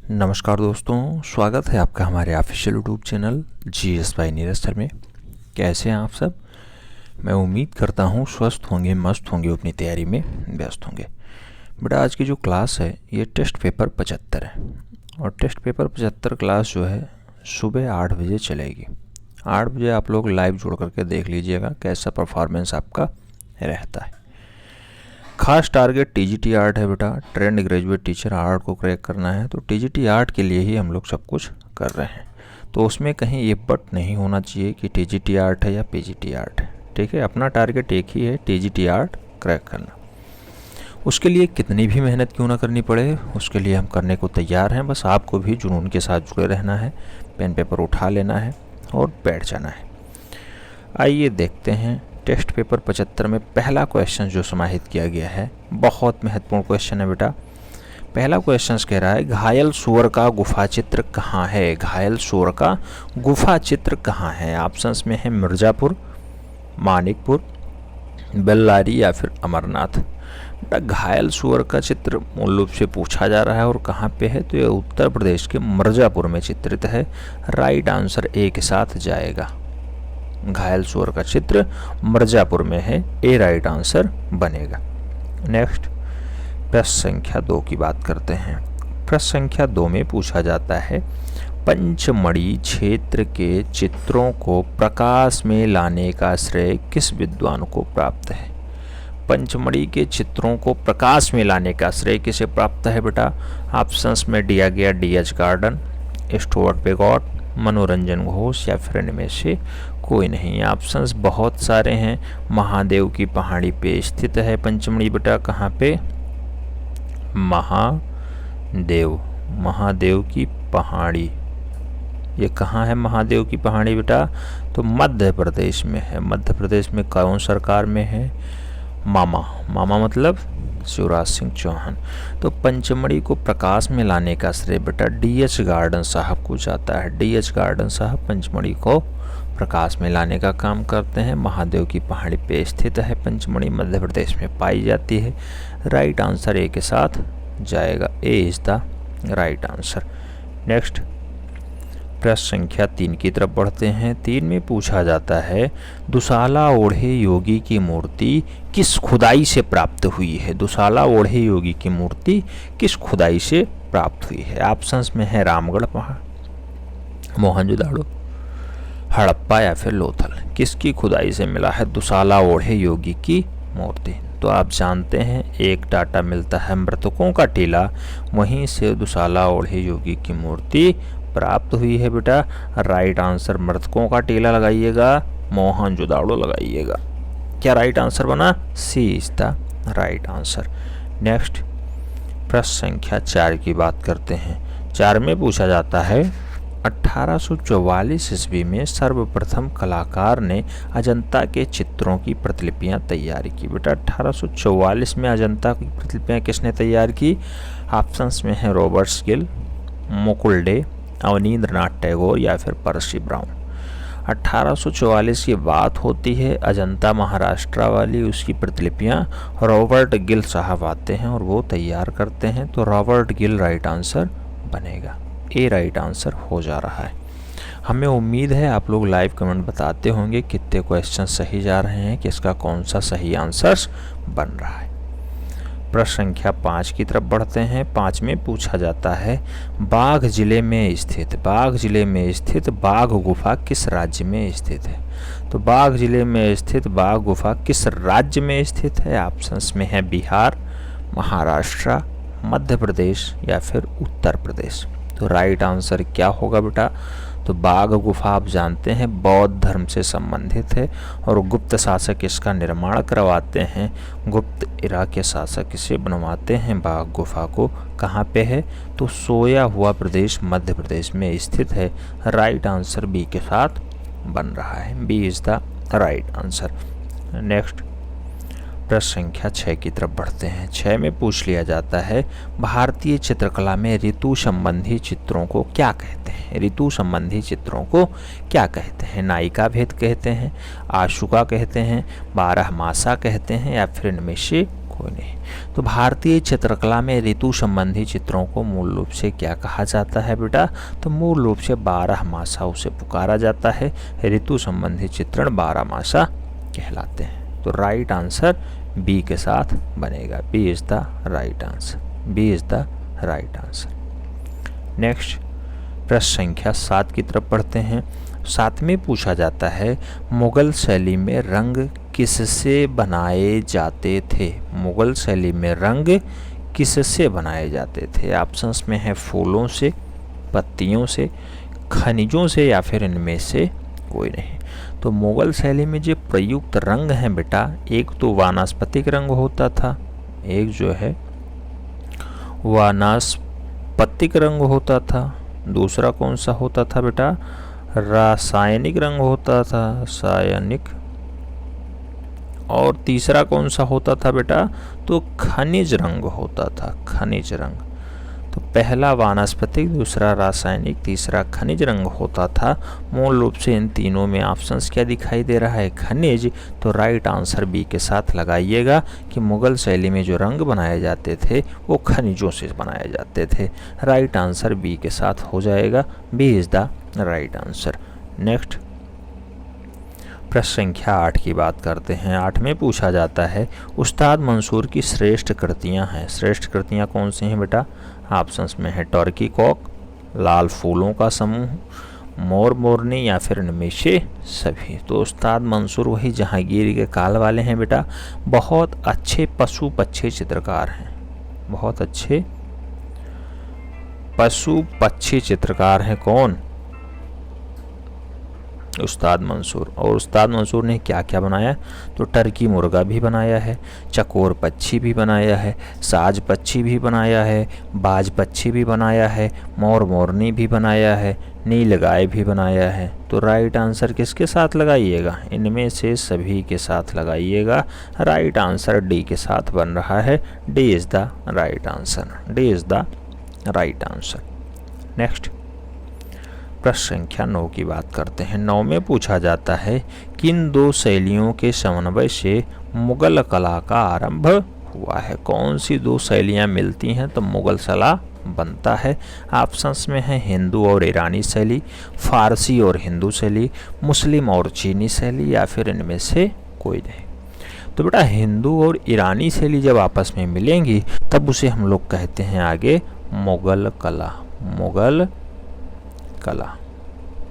नमस्कार दोस्तों, स्वागत है आपका हमारे official YouTube channel GS by Neeraj sir में। कैसे हैं आप सब? मैं उम्मीद करता हूं स्वस्थ होंगे, मस्त होंगे, अपनी तैयारी में व्यस्त होंगे। बेटा, आज की जो क्लास है ये टेस्ट पेपर 75 है और टेस्ट पेपर 75 क्लास जो है सुबह 8 बजे चलेगी। 8 बजे आप लोग लाइव जुड़ करके देख लीजिएगा कैसा परफॉर्मेंस आपका रहता है। खास टारगेट TGT आर्ट है बेटा, ट्रेंड ग्रेजुएट टीचर आर्ट को क्रैक करना है, तो TGT आर्ट के लिए ही हम लोग सब कुछ कर रहे हैं। तो उसमें कहीं ये बट नहीं होना चाहिए कि TGT आर्ट है या PGT आर्ट है। ठीक है, अपना टारगेट एक ही है, TGT आर्ट क्रैक करना। उसके लिए कितनी भी मेहनत क्यों ना करनी पड़े, उसके लिए हम करने को तैयार हैं। बस आपको भी जुनून के साथ जुड़े रहना है, पेन पेपर उठा लेना है और बैठ जाना है। आइए देखते हैं टेस्ट पेपर 75 में पहला क्वेश्चन जो समाहित किया गया है। बहुत महत्वपूर्ण क्वेश्चन है बेटा। पहला क्वेश्चन कह रहा है घायल सूअर का गुफा चित्र कहाँ है। घायल सूअर का गुफा चित्र कहाँ है? ऑप्शंस में है मिर्ज़ापुर, मानिकपुर, बेल्लारी या फिर अमरनाथ। बेटा, घायल सूअर का चित्र मूल रूप से पूछा जा रहा है और कहाँ पे है, तो ये उत्तर प्रदेश के मिर्ज़ापुर में चित्रित है। राइट आंसर ए के साथ जाएगा। घायल सूअर का चित्र मिर्ज़ापुर में है, ए राइट आंसर बनेगा। नेक्स्ट प्रश्न संख्या 2 की बात करते हैं। प्रश्न संख्या 2 में पूछा जाता है पंचमढ़ी क्षेत्र के चित्रों को प्रकाश में लाने का श्रेय किस विद्वान को प्राप्त है? पंचमढ़ी के चित्रों को प्रकाश में लाने का श्रेय किसे प्राप्त है बेटा? ऑप्शंस में दिया गया DH गार्डन, स्टुअर्ट बेगॉट, मनोरंजन घोष या फिर इनमें से कोई नहीं। ऑप्शंस बहुत सारे हैं। महादेव की पहाड़ी पे स्थित है पंचमढ़ी बेटा। कहाँ पे? महादेव की पहाड़ी। ये कहाँ है महादेव की पहाड़ी बेटा? तो मध्य प्रदेश में है। मध्य प्रदेश में कौन सरकार में है? मामा मतलब शिवराज सिंह चौहान। तो पंचमढ़ी को प्रकाश में लाने का श्रेय बेटा DH गार्डन साहब को जाता है। DH गार्डन साहब पंचमढ़ी को प्रकाश में लाने का काम करते हैं। महादेव की पहाड़ी पे स्थित है पंचमढ़ी, मध्य प्रदेश में पाई जाती है। राइट आंसर ए के साथ जाएगा। A is the right answer. Next प्रश्न संख्या 3 की तरफ बढ़ते हैं। 3 में पूछा जाता है दुसाला ओढ़े योगी की मूर्ति किस खुदाई से प्राप्त हुई है? दुसाला ओढ़े योगी की मूर्ति किस खुदाई से प्राप्त हुई है? ऑप्शंस में है रामगढ़ पहाड़, मोहनजोदाड़ो, हड़प्पा या फिर लोथल। किसकी खुदाई से मिला है दुसाला ओढ़े योगी की मूर्ति? तो आप जानते हैं एक डाटा मिलता है मृतकों का टीला, वहीं से दुसाला ओढ़े योगी की मूर्ति प्राप्त हुई है बेटा। राइट आंसर मृतकों का टीला लगाइएगा, मोहनजोदाड़ो लगाइएगा। क्या राइट आंसर बना? C is the right answer. Next प्रश्न संख्या 4 की बात करते हैं। 4 में पूछा जाता है 1844 ईस्वी में सर्वप्रथम कलाकार ने अजंता के चित्रों की प्रतिलिपियां तैयार की। बेटा 1844 में अजंता की प्रतिलिपियां किसने तैयार की? ऑप्शंस में है रॉबर्ट गिल, मुकुल डे, अवनींद्रनाथ टैगोर या फिर पर्सी ब्राउन। 1844 की बात होती है, अजंता महाराष्ट्र वाली, उसकी प्रतिलिपियां रॉबर्ट गिल साहब आते हैं और वो तैयार करते हैं। तो रॉबर्ट गिल राइट आंसर बनेगा। ए राइट आंसर हो जा रहा है। हमें उम्मीद है आप लोग लाइव कमेंट बताते होंगे कितने क्वेश्चन सही जा रहे हैं, किसका कौन सा सही आंसर बन रहा है। प्रश्न संख्या 5 की तरफ बढ़ते हैं। 5 में पूछा जाता है बाघ जिले में स्थित बाघ गुफा किस राज्य में स्थित है? तो बाघ जिले में स्थित बाघ गुफा किस राज्य में स्थित है? ऑप्शंस में है बिहार, महाराष्ट्र, मध्य प्रदेश या फिर उत्तर प्रदेश। तो राइट आंसर क्या होगा बेटा? तो बाघ गुफा आप जानते हैं बौद्ध धर्म से संबंधित है और गुप्त शासक इसका निर्माण करवाते हैं। गुप्त इरा के शासक इसे बनवाते हैं बाघ गुफा को। कहाँ पे है? तो सोया हुआ प्रदेश मध्य प्रदेश में स्थित है। राइट आंसर बी के साथ बन रहा है। B is the right answer. Next प्रश्न संख्या 6 की तरफ बढ़ते हैं। 6 में पूछ लिया जाता है भारतीय चित्रकला में ऋतु संबंधी चित्रों को क्या कहते हैं? ऋतु संबंधी चित्रों को क्या कहते हैं? नायिका भेद कहते हैं, आशुका कहते हैं, बारहमासा कहते हैं या फिर इनमें से कोई नहीं। तो भारतीय चित्रकला में ऋतु संबंधी चित्रों को मूल रूप से क्या कहा जाता है बेटा? तो मूल रूप से 12 मासा उसे पुकारा जाता है। ऋतु संबंधी चित्रण 12 मासा कहलाते हैं। तो राइट आंसर बी के साथ बनेगा। B is the right answer. B is the right answer. Next प्रश्न संख्या 7 की तरफ पढ़ते हैं। 7 में पूछा जाता है मुगल शैली में रंग किससे बनाए जाते थे? मुगल शैली में रंग किससे बनाए जाते थे? ऑप्शंस में है फूलों से, पत्तियों से, खनिजों से या फिर इनमें से कोई नहीं। तो मुगल शैली में जो प्रयुक्त रंग हैं बेटा, एक तो वानस्पतिक रंग होता था, एक जो है वानस्पतिक रंग होता था, दूसरा कौन सा होता था बेटा? रासायनिक रंग होता था, रासायनिक। और तीसरा कौन सा होता था बेटा? तो खनिज रंग होता था, खनिज रंग। तो पहला वानस्पतिक, दूसरा रासायनिक, तीसरा खनिज रंग होता था। मूल रूप से इन तीनों में ऑप्शंस क्या दिखाई दे रहा है? खनिज। तो राइट आंसर बी के साथ लगाइएगा कि मुगल शैली में जो रंग बनाए जाते थे वो खनिजों से बनाए जाते थे। राइट आंसर बी के साथ हो जाएगा। B is the right answer. Next प्रश्न संख्या 8 की बात करते हैं। 8 में पूछा जाता है उस्ताद मंसूर की श्रेष्ठ कृतियां हैं। श्रेष्ठ कृतियां कौन सी हैं बेटा? ऑप्शंस में है टर्की कॉक, लाल फूलों का समूह, मोर मोरनी या फिर इनमें से सभी। तो उस्ताद मंसूर वही जहांगीर के काल वाले हैं बेटा। बहुत अच्छे पशु पक्षी चित्रकार हैं, बहुत अच्छे पशु पक्षी चित्रकार हैं। कौन? उस्ताद मंसूर। और उस्ताद मंसूर ने क्या क्या बनाया? तो टर्की मुर्गा भी बनाया है, चकोर पक्षी भी बनाया है, साज पक्षी भी बनाया है, बाज पक्षी भी बनाया है, मोर मोरनी भी बनाया है, नील गाय भी बनाया है। तो राइट आंसर किसके साथ लगाइएगा? इनमें से सभी के साथ लगाइएगा। राइट आंसर डी के साथ बन रहा है। D is the right answer. D is the right answer. Next प्रश्न संख्या 9 की बात करते हैं। 9 में पूछा जाता है किन दो शैलियों के समन्वय से मुगल कला का आरंभ हुआ है? कौन सी दो शैलियां मिलती हैं तो मुगल कला बनता है? ऑप्शंस में है हिंदू और ईरानी शैली, फारसी और हिंदू शैली, मुस्लिम और चीनी शैली या फिर इनमें से कोई नहीं। तो बेटा हिंदू और ईरानी शैली जब आपस में मिलेंगी तब उसे हम लोग कहते हैं आगे मुगल कला। मुगल कला।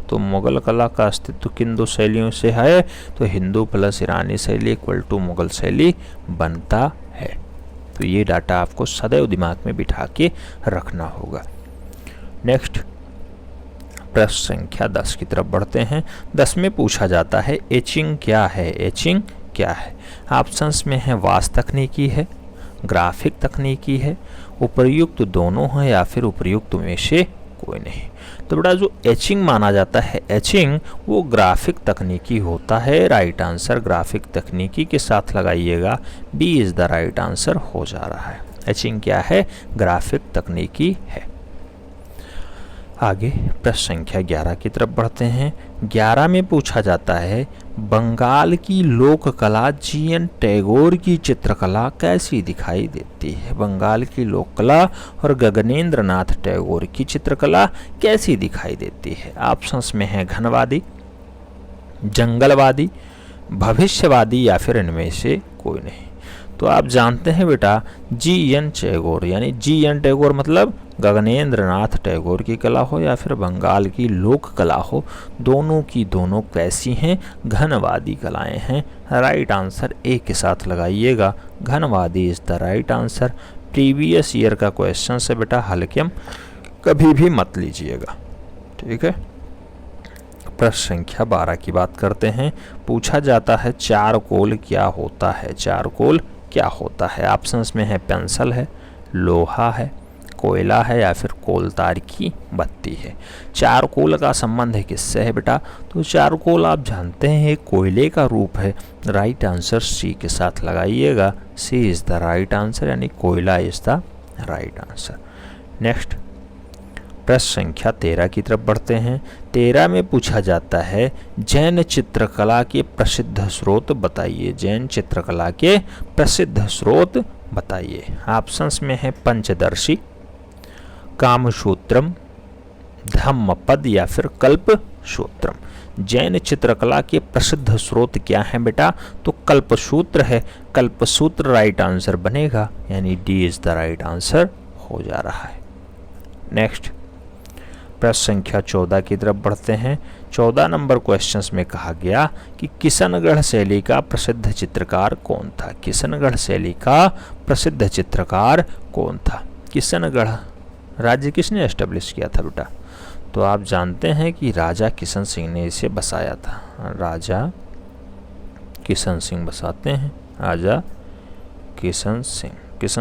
तो मुगल कला का अस्तित्व किन दो शैलियों से है? तो हिंदू प्लस ईरानी शैली इक्वल टू मुगल शैली बनता है। तो ये डाटा आपको सदैव दिमाग में बिठा के रखना होगा। नेक्स्ट प्रश्न संख्या 10 की तरफ बढ़ते हैं। 10 में पूछा जाता है एचिंग क्या है? एचिंग क्या है? ऑप्शंस में है वास तकनीकी है, ग्राफिक तकनीकी है, उपर्युक्त दोनों है या फिर उपर्युक्त में से कोई नहीं। तो बेटा जो एचिंग माना जाता है, एचिंग वो ग्राफिक तकनीकी होता है। राइट आंसर ग्राफिक तकनीकी के साथ लगाइएगा। B is the right answer हो जा रहा है। एचिंग क्या है? ग्राफिक तकनीकी है। आगे प्रश्न संख्या 11 की तरफ बढ़ते हैं। 11 में पूछा जाता है बंगाल की लोक कला जी.एन. टैगोर की चित्रकला कैसी दिखाई देती है? बंगाल की लोक कला और गगनेंद्र नाथ टैगोर की चित्रकला कैसी दिखाई देती है? ऑप्शंस में है घनवादी, जंगलवादी, भविष्यवादी या फिर इनमें से कोई नहीं। तो आप जानते हैं बेटा जी.एन. टैगोर यानी जी.एन. टैगोर मतलब गगनेंद्र नाथ टैगोर की कला हो या फिर बंगाल की लोक कला हो, दोनों की दोनों कैसी हैं? घनवादी कलाएं हैं। राइट आंसर ए के साथ लगाइएगा। घनवादी is the right answer. Previous year का क्वेश्चन से बेटा हल्के कभी भी मत लीजिएगा, ठीक है। प्रश्न संख्या 12 की बात करते हैं। पूछा जाता है चारकोल क्या होता है? चारकोल क्या होता है? ऑप्शंस में है पेंसिल है, लोहा है, कोयला है या फिर कोलतार की बत्ती है। चारकोल का संबंध है किससे है बेटा? तो चारकोल आप जानते हैं एक कोयले का रूप है। राइट आंसर सी के साथ लगाइएगा। सी इज द राइट आंसर यानी कोयला is the right answer. Next प्रश्न संख्या 13 की तरफ बढ़ते हैं। 13 में पूछा जाता है जैन चित्रकला के प्रसिद्ध स्रोत बताइए। जैन चित्रकला के प्रसिद्ध स्रोत बताइए। ऑप्शंस में है पंचदर्शी, कामसूत्रम, धम्मपद या फिर कल्पसूत्रम। जैन चित्रकला के प्रसिद्ध स्रोत क्या हैं बेटा? तो कल्पसूत्र है। कल्पसूत्र राइट आंसर बनेगा, यानी D is the right answer हो जा रहा है। नेक्स्ट प्रश्न संख्या 14 की तरफ बढ़ते हैं। 14 नंबर क्वेश्चंस में कहा गया कि किशनगढ़ शैली का प्रसिद्ध चित्रकार कौन था? किशनगढ़ शैली का प्रसिद्ध चित्रकार कौन था? किशनगढ़ राज्य किसने एस्टेब्लिश किया था बेटा? तो आप जानते हैं कि राजा किशन सिंह ने इसे बसाया था। राजा किशन सिंह बसाते हैं, राजा किशन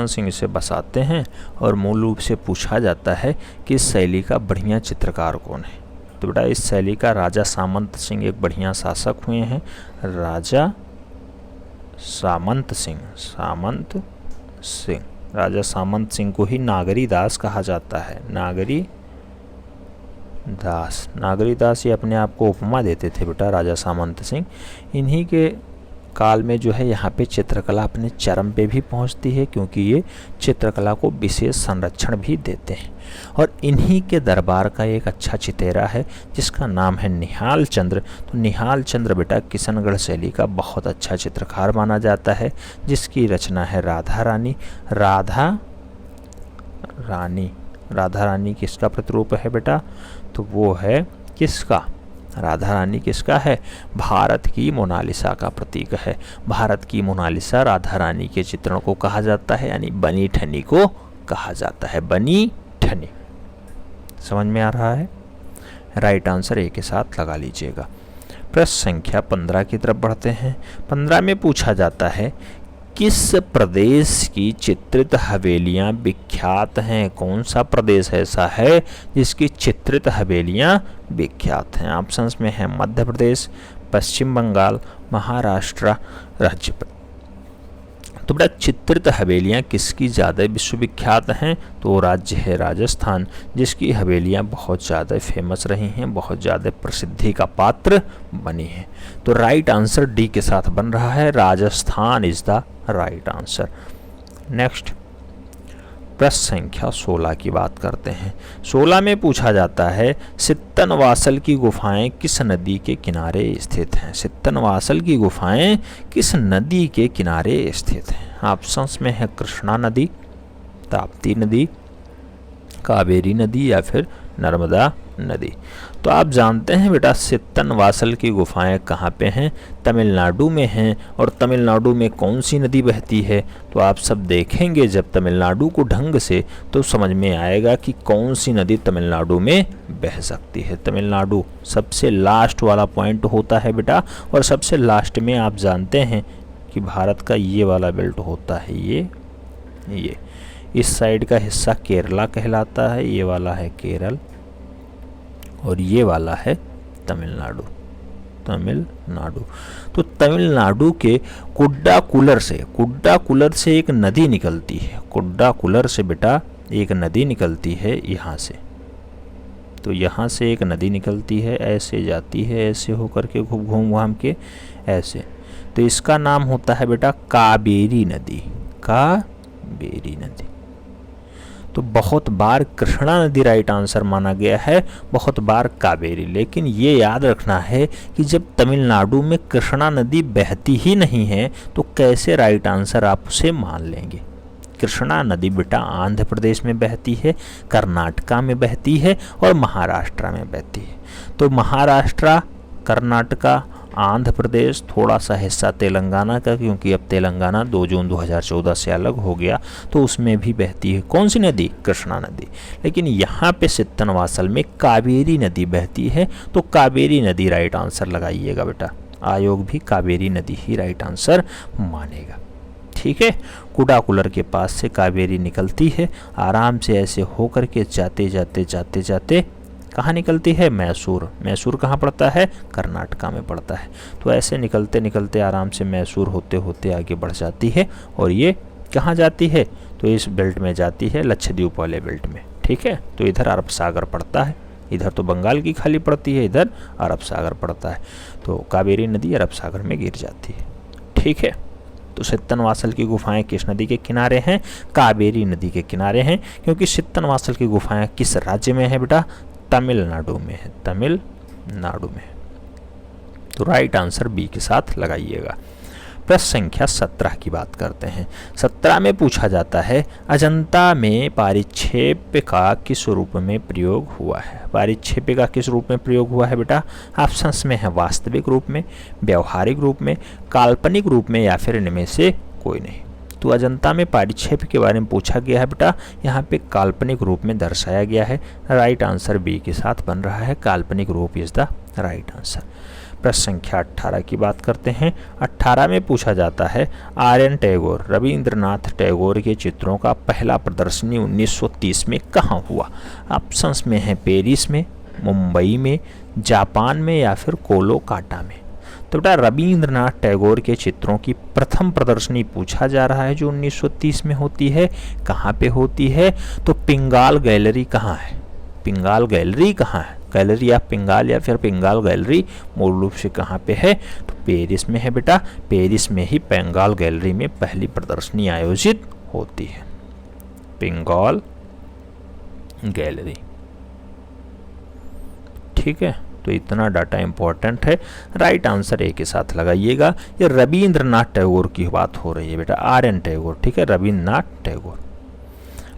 सिंह इसे बसाते हैं। और मूल रूप से पूछा जाता है कि इस शैली का बढ़िया चित्रकार कौन है? तो बेटा इस शैली का राजा सामंत सिंह एक बढ़िया शासक हुए हैं। राजा सामंत सिंह, राजा सामंत सिंह को ही नागरी दास कहा जाता है। नागरी दास ये अपने आप को उपमा देते थे बेटा, राजा सामंत सिंह। इन्हीं के काल में जो है यहाँ पे चित्रकला अपने चरम पे भी पहुँचती है, क्योंकि ये चित्रकला को विशेष संरक्षण भी देते हैं। और इन्हीं के दरबार का एक अच्छा चितेरा है जिसका नाम है निहाल चंद्र। तो निहाल चंद्र बेटा किशनगढ़ शैली का बहुत अच्छा चित्रकार माना जाता है, जिसकी रचना है राधा रानी किसका प्रतिरूप है बेटा? तो वो है किसका? राधा रानी किसका है? भारत की मोनालिसा का प्रतीक है। भारत की मोनालिसा राधा रानी के चित्रण को कहा जाता है, यानी बनी ठनी को कहा जाता है। बनी ठनी समझ में आ रहा है? राइट आंसर ए के साथ लगा लीजिएगा। प्रश्न संख्या 15 की तरफ बढ़ते हैं। 15 में पूछा जाता है किस प्रदेश की चित्रित हवेलियां विख्यात हैं? कौन सा प्रदेश ऐसा है जिसकी चित्रित हवेलियां विख्यात हैं? ऑप्शंस में है मध्य प्रदेश, पश्चिम बंगाल, महाराष्ट्र, राज्य। तो बेटा चित्रित हवेलियां किसकी ज़्यादा विश्वविख्यात हैं? तो राज्य है राजस्थान, जिसकी हवेलियां बहुत ज़्यादा फेमस रही हैं, बहुत ज़्यादा प्रसिद्धि का पात्र बनी हैं। तो राइट आंसर डी के साथ बन रहा है, Rajasthan is the right answer. Next प्रश्न संख्या 16 की बात करते हैं। 16 में पूछा जाता है सित्तनवासल की गुफाएं किस नदी के किनारे स्थित हैं? सित्तनवासल की गुफाएं किस नदी के किनारे स्थित हैं? ऑप्शंस में है कृष्णा नदी, ताप्ती नदी, कावेरी नदी या फिर नर्मदा नदी। तो आप जानते हैं बेटा सित्तनवासल की गुफाएं कहाँ पे हैं? तमिलनाडु में हैं। और तमिलनाडु में कौन सी नदी बहती है? तो आप सब देखेंगे जब तमिलनाडु को ढंग से, तो समझ में आएगा कि कौन सी नदी तमिलनाडु में बह सकती है। तमिलनाडु सबसे लास्ट वाला पॉइंट होता है बेटा। और सबसे लास्ट में आप जानते हैं कि भारत का ये वाला बेल्ट होता है, ये इस साइड का हिस्सा केरला कहलाता है, ये वाला है केरल और ये वाला है तमिलनाडु। तो तमिलनाडु के कुड्डाकुलर से एक नदी निकलती है। कुड्डाकुलर से बेटा एक नदी निकलती है यहाँ से। तो यहाँ से एक नदी निकलती है, ऐसे जाती है, ऐसे होकर के घूम के ऐसे। तो इसका नाम होता है बेटा कावेरी नदी। तो बहुत बार कृष्णा नदी राइट आंसर माना गया है, बहुत बार कावेरी। लेकिन ये याद रखना है कि जब तमिलनाडु में कृष्णा नदी बहती ही नहीं है तो कैसे राइट आंसर आप उसे मान लेंगे? कृष्णा नदी बेटा आंध्र प्रदेश में बहती है, कर्नाटका में बहती है और महाराष्ट्र में बहती है। तो महाराष्ट्र, कर्नाटका, आंध्र प्रदेश, थोड़ा सा हिस्सा तेलंगाना का, क्योंकि अब तेलंगाना 2 जून 2014 से अलग हो गया, तो उसमें भी बहती है कौन सी नदी? कृष्णा नदी। लेकिन यहाँ पे सित्तनवासल में कावेरी नदी बहती है। तो कावेरी नदी राइट आंसर लगाइएगा बेटा। आयोग भी कावेरी नदी ही राइट आंसर मानेगा। ठीक है, कुडाकुलर के पास से कावेरी निकलती है, आराम से ऐसे होकर के जाते जाते कहाँ निकलती है? मैसूर कहाँ पड़ता है? कर्नाटका में पड़ता है। तो ऐसे निकलते आराम से मैसूर होते आगे बढ़ जाती है। और ये कहाँ जाती है? तो इस बेल्ट में जाती है, लक्षद्वीप वाले बेल्ट में। ठीक है, तो इधर अरब सागर पड़ता है, इधर तो बंगाल की खाली पड़ती है, इधर अरब सागर पड़ता है। तो कावेरी नदी अरब सागर में गिर जाती है। ठीक है, तो सित्तनवासल की गुफाएं किस नदी के किनारे हैं? कावेरी नदी के किनारे हैं, क्योंकि सित्तनवासल की गुफाएं किस राज्य में है बेटा? तमिलनाडु में है, तमिलनाडु में। तो राइट आंसर बी के साथ लगाइएगा। प्रश्न संख्या 17 की बात करते हैं। 17 में पूछा जाता है अजंता में पारिक्षेप्य का किस रूप में प्रयोग हुआ है? पारिक्षेप्य का किस रूप में प्रयोग हुआ है बेटा? ऑप्शंस में है वास्तविक रूप में, व्यवहारिक रूप में, काल्पनिक रूप में, या फिर इनमें से कोई नहीं। तो अजंता में पारिक्षेप्य के बारे में पूछा गया है बेटा, यहाँ पे काल्पनिक रूप में दर्शाया गया है। राइट आंसर बी के साथ बन रहा है, काल्पनिक रूप इज द राइट आंसर। प्रश्न संख्या 18 की बात करते हैं। 18 में पूछा जाता है आर्यन टैगोर, रविंद्रनाथ टैगोर के चित्रों का पहला प्रदर्शनी 1930 में कहाँ हुआ? ऑप्शंस में है पेरिस में, मुंबई में, जापान में, या फिर कोलकाता में। तो बेटा रविंद्रनाथ टैगोर के चित्रों की प्रथम प्रदर्शनी पूछा जा रहा है जो 1930 में होती है। कहाँ पे होती है? तो पिंगाल गैलरी कहाँ है? पिंगाल गैलरी कहाँ है? गैलरी ऑफ पिंगाल या फिर पिंगाल गैलरी मूल रूप से कहाँ पे है? तो पेरिस में है बेटा। पेरिस में ही पिंगाल गैलरी में पहली प्रदर्शनी आयोजित होती है, पिंगाल गैलरी। ठीक है, तो इतना डाटा इंपॉर्टेंट है। राइट आंसर ए के साथ लगाइएगा। ये रविंद्रनाथ टैगोर की बात हो रही है बेटा, आर्यन टैगोर। ठीक है, रविंद्रनाथ टैगोर।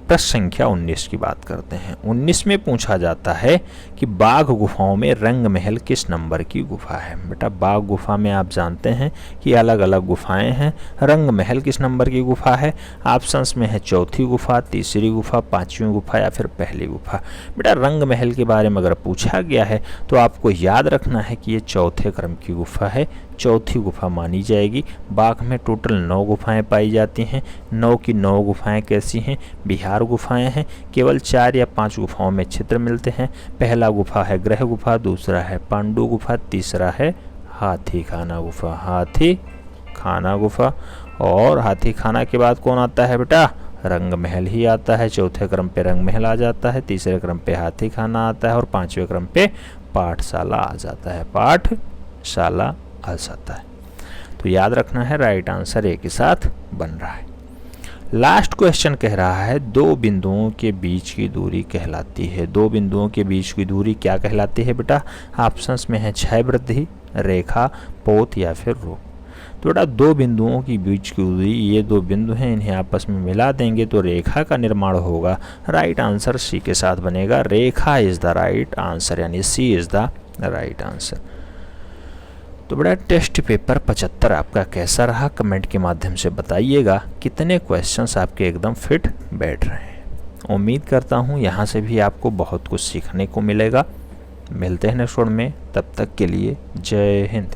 प्रश्न संख्या 19 की बात करते हैं। 19 में पूछा जाता है कि बाघ गुफाओं में रंग महल किस नंबर की गुफा है? बेटा बाघ गुफा में आप जानते हैं कि अलग अलग गुफाएं हैं। रंग महल किस नंबर की गुफा है? ऑप्शंस में है चौथी गुफा, तीसरी गुफा, पांचवी गुफा, या फिर पहली गुफा। बेटा रंग महल के बारे में अगर पूछा गया है तो आपको याद रखना है कि ये चौथे क्रम की गुफा है, चौथी गुफा मानी जाएगी। बाघ में टोटल 9 गुफाएं पाई जाती हैं। 9 की 9 गुफाएं कैसी हैं? बिहार गुफाएं हैं। केवल 4 या 5 गुफाओं में छिद्र मिलते हैं। पहला गुफा है ग्रह गुफा, दूसरा है पांडु गुफा, तीसरा है हाथी खाना गुफा, हाथी खाना गुफा। और हाथी खाना के बाद कौन आता है बेटा? रंग महल ही आता है। चौथे क्रम पे रंग महल आ जाता है, तीसरे क्रम पे हाथी खाना आता है, और 5वें क्रम पे पाठशाला आ जाता है, पाठशाला आ जाता है। तो याद रखना है, राइट आंसर ए के साथ बन रहा है। लास्ट क्वेश्चन कह रहा है 2 बिंदुओं के बीच की दूरी कहलाती है। 2 बिंदुओं के बीच की दूरी क्या कहलाती है बेटा? ऑप्शंस में है क्षय वृद्धि, रेखा, पोत, या फिर रूप। तो बेटा 2 बिंदुओं की बीच की दूरी, ये 2 बिंदु हैं, इन्हें आपस में मिला देंगे तो रेखा का निर्माण होगा। राइट आंसर सी के साथ बनेगा। रेखा इज द राइट आंसर, यानी सी इज द राइट आंसर। तो बड़ा टेस्ट पेपर 75 आपका कैसा रहा? कमेंट के माध्यम से बताइएगा। कितने क्वेश्चंस आपके एकदम फिट बैठ रहे हैं? उम्मीद करता हूँ यहाँ से भी आपको बहुत कुछ सीखने को मिलेगा। मिलते हैं नेक्स्ट वीडियो में, तब तक के लिए जय हिंद।